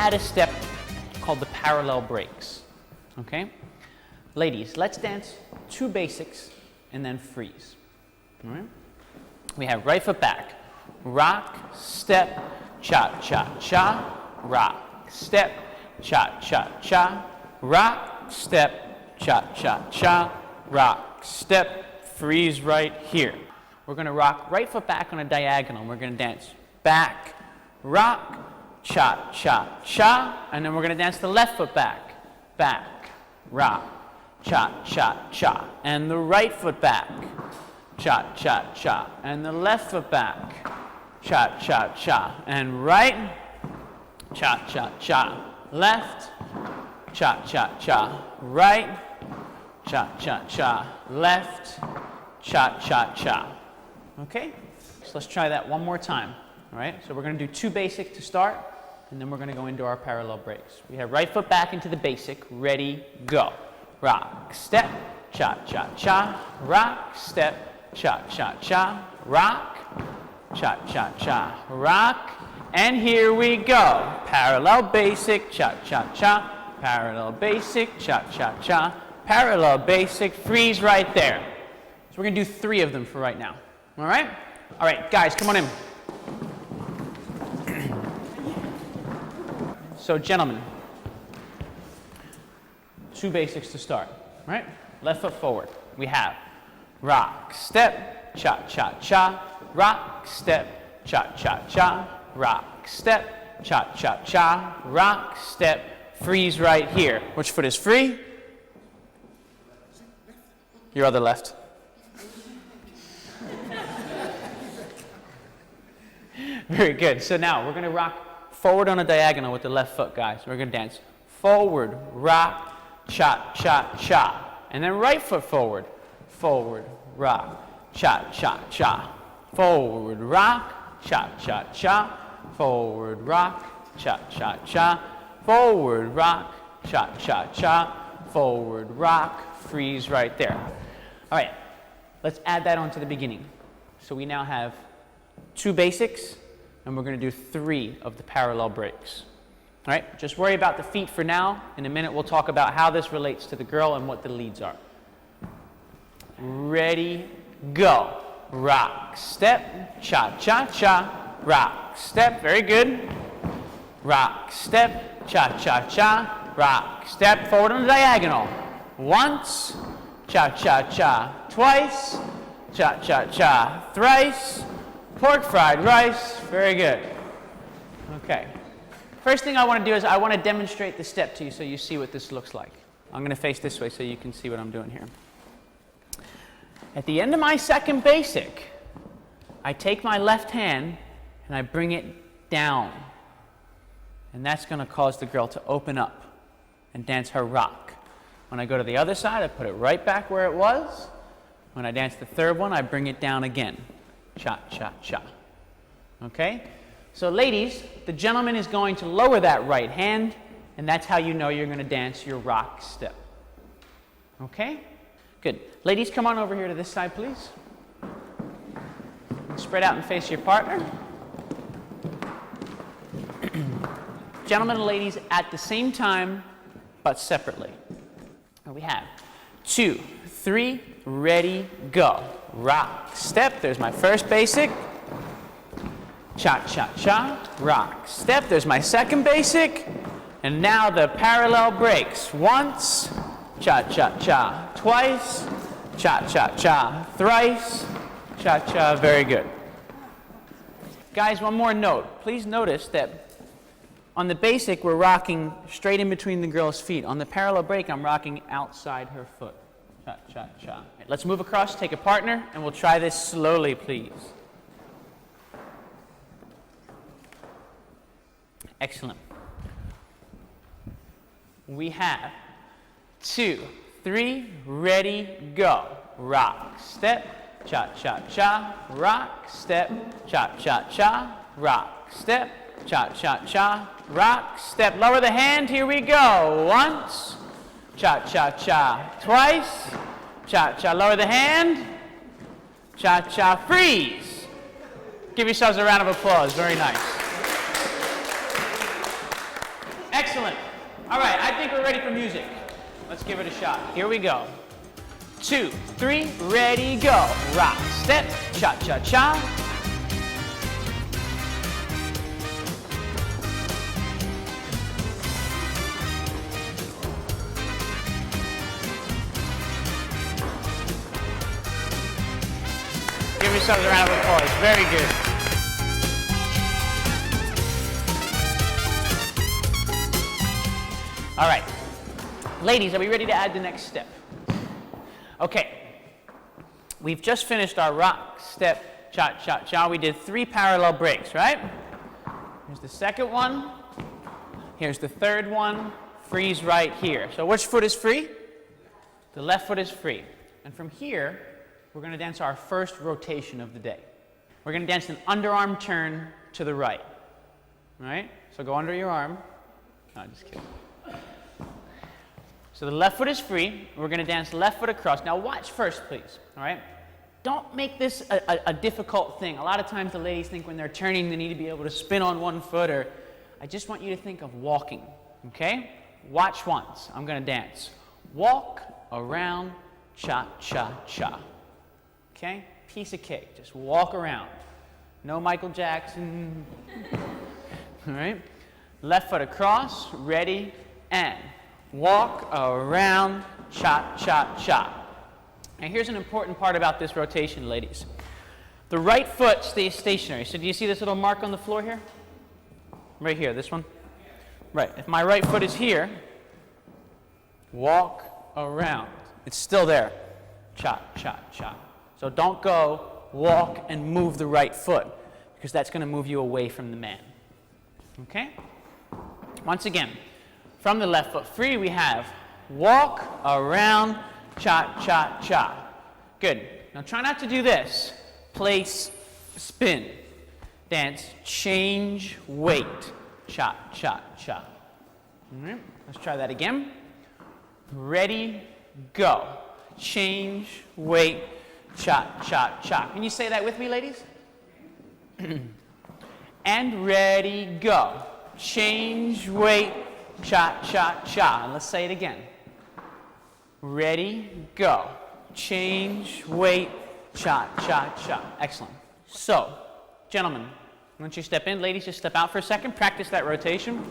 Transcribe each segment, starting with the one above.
add a step called the parallel breaks. Okay? Ladies, let's dance 2 basics and then freeze. All right? We have right foot back. Rock, step, cha, cha, cha. Rock, step, cha, cha, cha. Rock, step, cha, cha, cha. Rock, step, freeze right here. We're going to rock right foot back on a diagonal. We're going to dance back, rock, cha, cha, cha. And then we're going to dance the left foot back. Back, rock, cha, cha, cha. And the right foot back. Cha, cha, cha. And the left foot back. Cha, cha, cha. And right. Cha, cha, cha. Left. Cha, cha, cha. Right. Cha, cha, cha. Left. Cha, cha, cha. Okay? So let's try that one more time. All right? So we're going to do 2 basic to start, and then we're going to go into our parallel breaks. We have right foot back into the basic. Ready, go. Rock, step, cha, cha, cha. Rock, step, cha, cha, cha. Rock, cha, cha, cha. Rock, and here we go. Parallel basic, cha, cha, cha. Parallel basic, cha, cha, cha. Parallel basic, freeze right there. So we're going to do 3 of them for right now. All right? All right, guys, come on in. So, gentlemen, 2 basics to start. All right? Left foot forward. We have rock, step, cha, cha, cha. Rock, step, cha, cha, cha. Rock, step, cha, cha, cha. Rock, step, freeze right here. Which foot is free? Your other left. Very good. So now we're going to rock forward on a diagonal with the left foot, guys. We're going to dance forward, rock, cha, cha, cha. And then right foot forward. Forward, rock, cha, cha, cha. Forward, rock, cha, cha, cha. Forward, rock, cha, cha, cha. Forward, rock, cha, cha, cha. Forward, rock, freeze right there. All right, let's add that on to the beginning. So we now have 2 basics, and we're going to do 3 of the parallel breaks. All right, just worry about the feet for now. In a minute, we'll talk about how this relates to the girl and what the leads are. Ready, go. Rock, step, cha, cha, cha. Rock, step, very good. Rock, step, cha, cha, cha. Rock, step, forward on the diagonal. Once, cha, cha, cha. Twice, cha, cha, cha. Thrice. Pork fried rice, very good. Okay. First thing I want to do is I want to demonstrate the step to you so you see what this looks like. I'm going to face this way so you can see what I'm doing here. At the end of my second basic, I take my left hand and I bring it down. And that's going to cause the girl to open up and dance her rock. When I go to the other side, I put it right back where it was. When I dance the third one, I bring it down again. Cha, cha, cha. Okay? So ladies, the gentleman is going to lower that right hand, and that's how you know you're going to dance your rock step. Okay? Good. Ladies, come on over here to this side, please. Spread out and face your partner. Gentlemen and ladies at the same time, but separately. And we have 2, 3, ready, go. Rock, step, there's my first basic. Cha, cha, cha, rock, step, there's my second basic. And now the parallel breaks. Once, cha, cha, cha, twice, cha, cha, cha, thrice, cha, cha, very good. Guys, one more note. Please notice that on the basic, we're rocking straight in between the girl's feet. On the parallel break, I'm rocking outside her foot. Cha, cha, cha. Right, let's move across, take a partner, and we'll try this slowly, please. Excellent. We have 2, 3, ready, go. Rock, step, cha, cha, cha. Rock, step, cha, cha, cha. Rock, step, cha, cha, cha. Rock, step, lower the hand, here we go. Once, cha, cha, cha. Twice, cha, cha, lower the hand. Cha, cha, freeze. Give yourselves a round of applause, very nice. Excellent. All right, I think we're ready for music. Let's give it a shot. Here we go. 2, 3, ready, go. Rock, step, cha-cha-cha. Give yourselves a round of applause. Very good. All right. Ladies, are we ready to add the next step? Okay. We've just finished our rock, step, cha-cha-cha. We did 3 parallel breaks, right? Here's the second one. Here's the third one. Freeze right here. So which foot is free? The left foot is free. And from here, we're going to dance our first rotation of the day. We're going to dance an underarm turn to the right. All right? So go under your arm. No, just kidding. So the left foot is free. We're going to dance left foot across. Now watch first, please. All right? Don't make this a difficult thing. A lot of times the ladies think when they're turning they need to be able to spin on one foot, or I just want you to think of walking. Okay? Watch once. I'm going to dance. Walk around, cha-cha-cha. Okay? Piece of cake. Just walk around. No Michael Jackson. All right? Left foot across. Ready, and walk around, cha-cha-cha. Now here's an important part about this rotation, ladies. The right foot stays stationary. So do you see this little mark on the floor here? Right here, this one? Right. If my right foot is here, walk around. It's still there. Cha-cha-cha. So don't go, walk, and move the right foot, because that's going to move you away from the man. Okay? Once again, from the left foot free, we have walk around, cha-cha-cha. Good. Now try not to do this. Place, spin. Dance, change, wait. Cha-cha-cha. All right. Let's try that again. Ready, go. Change, wait, cha-cha-cha. Can you say that with me, ladies? And ready, go. Change, wait, cha-cha-cha. And let's say it again. Ready, go. Change, wait, cha-cha-cha. Excellent. So, gentlemen, once you step in, ladies, just step out for a second. Practice that rotation.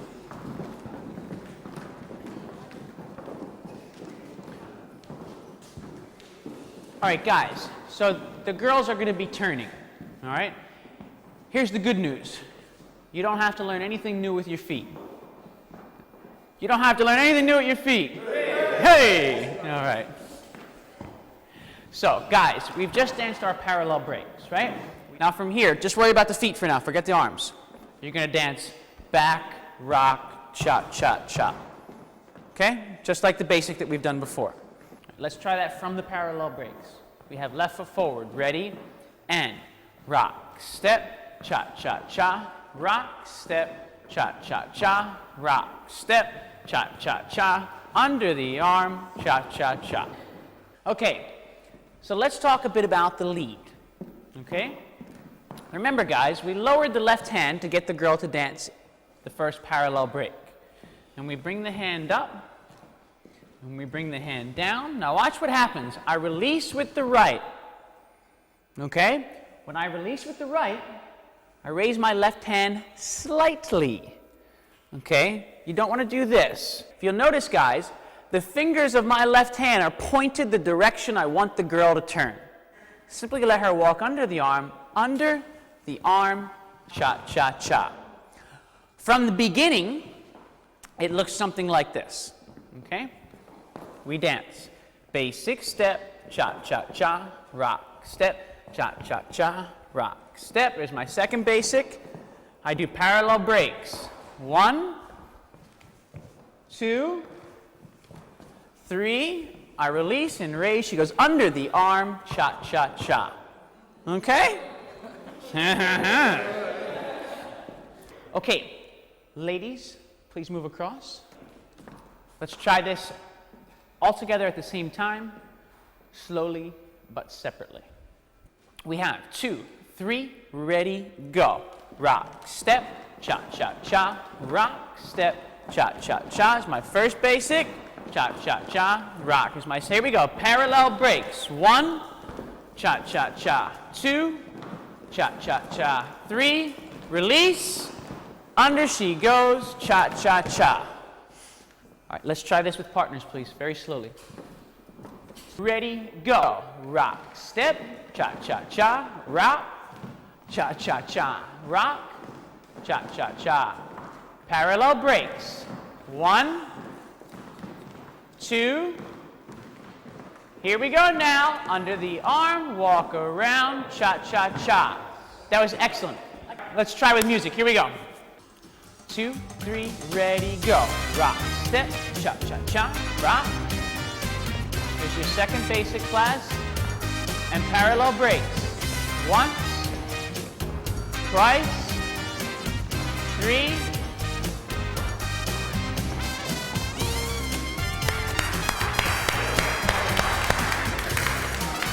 All right, guys. So the girls are going to be turning. All right? Here's the good news. You don't have to learn anything new with your feet. You don't have to learn anything new with your feet. Hey! All right. So, guys, we've just danced our parallel breaks, right? Now from here, just worry about the feet for now. Forget the arms. You're going to dance back, rock, cha-cha-cha. Okay? Just like the basic that we've done before. Let's try that from the parallel breaks. We have left foot forward. Ready? And rock, step, cha-cha-cha. Rock, step, cha-cha-cha. Rock, step, cha-cha-cha. Under the arm, cha-cha-cha. Okay, so let's talk a bit about the lead. Okay? Remember, guys, we lowered the left hand to get the girl to dance the first parallel break. And we bring the hand up. And we bring the hand down. Now watch what happens. I release with the right. Okay? When I release with the right, I raise my left hand slightly. Okay? You don't want to do this. If you'll notice, guys, the fingers of my left hand are pointed the direction I want the girl to turn. Simply let her walk under the arm, cha-cha-cha. From the beginning, it looks something like this. Okay? We dance. Basic step, cha-cha-cha, rock, step, cha-cha-cha, rock, step. There's my second basic. I do parallel breaks. 1, 2, 3. I release and raise. She goes under the arm, cha-cha-cha. Okay? Okay, ladies, please move across. Let's try this all together at the same time, slowly but separately. We have 2, 3, ready, go. Rock, step, cha-cha-cha. Rock, step, cha-cha-cha is my first basic. Cha-cha-cha, rock is my, here we go, parallel breaks. 1, cha-cha-cha, 2, cha-cha-cha, 3, release, under she goes, cha-cha-cha. All right, let's try this with partners, please, very slowly. Ready, go, rock, step, cha-cha-cha, rock, cha-cha-cha, rock, cha-cha-cha. Parallel breaks. 1, 2, here we go now, under the arm, walk around, cha-cha-cha. That was excellent. Let's try with music, here we go. 2, 3, ready, go. Rock, step, cha-cha-cha, rock. Here's your second basic class. And parallel breaks. Once, twice, 3,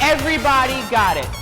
everybody got it.